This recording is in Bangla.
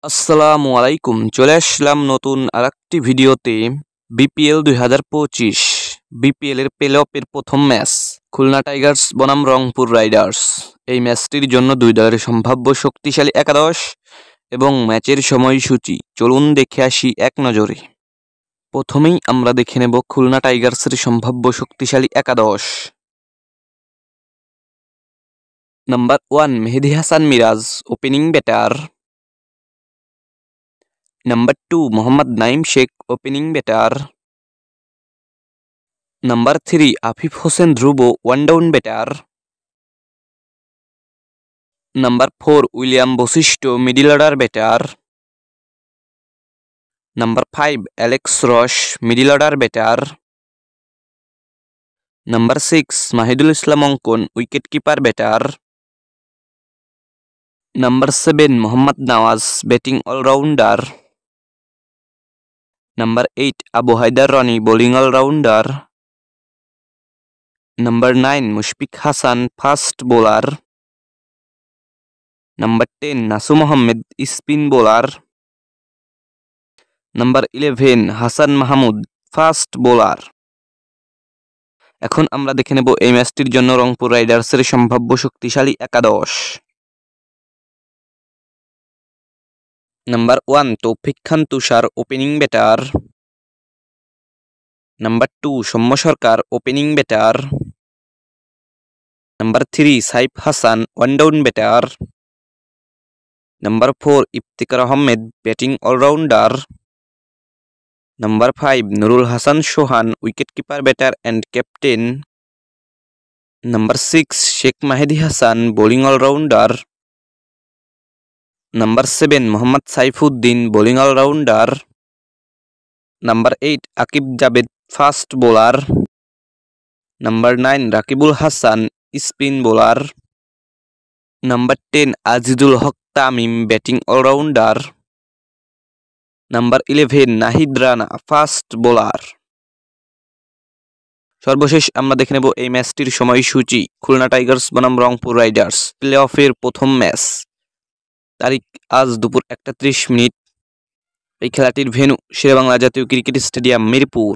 আসসালামু আলাইকুম, চলে আসলাম নতুন আরেকটি ভিডিওতে। বিপিএল 2025 বিপিএল এর প্লে অফের প্রথম ম্যাচ খুলনা টাইগার্স বনাম রংপুর রাইডার্স। এই ম্যাচটির জন্য দুই দলের সম্ভাব্য শক্তিশালী একাদশ এবং ম্যাচের সময়সূচি চলুন দেখে আসি এক নজরে। প্রথমেই আমরা দেখে নেব খুলনা টাইগার্সের সম্ভাব্য শক্তিশালী একাদশ। Number 1 Mehedi Hasan Miraz, opening batter. Number 2 Mohammad Naim Sheikh, opening batter. Number 3 Afif Hossain Dhruvo, one down batter. Number 4 William Bosishto, middle order batter. Number 5 Alex Ross, middle order batter. Number 6 Mahidul Islam Onkon, wicket keeper batter. Number 7 Mohammad Nawaz, batting all-rounder. Number 8 Abu Haidar Rani, bowling all-rounder. Number 9 Mushfiq Hassan, fast bowler. Number 10 Nasu Mohammed, spin bowler. Number 11 Hassan Mahmud, fast bowler. এখন আমরা দেখে নেব এই ম্যাচটির জন্য রংপুর রাইডার্সের সম্ভাব্য শক্তিশালী একাদশ। Number 1 Toufiq Khan Tushar, opening batter. Number 2 Soumya Sarkar, opening batter. Number 3 Saif Hasan, one down batter. Number 4 Iftikhar Ahmed, batting allrounder. Number 5 Nurul Hassan Sohan, wicketkeeper batter and captain. Number 6 Sheikh Mahdi Hassan, bowling all-rounder. Number 7 Mohammad Saifuddin, bowling all-rounder. Number 8 Akib Javed, fast bowler. Number 9 Rakibul Hassan, spin bowler. Number 10 Azizul Haq Tamim, batting all-rounder. Number 11 Nahid Rana, fast bowler. সর্বশেষ আমরা দেখে নেব এই ম্যাচটির সময়সূচি। খুলনা টাইগার্স বনাম রংপুর রাইডার্স প্লে অফের প্রথম ম্যাচ, তারিখ আজ দুপুর 1:30। এই খেলাটির ভেন্যু শেরেবাংলা জাতীয় ক্রিকেট স্টেডিয়াম, মিরপুর।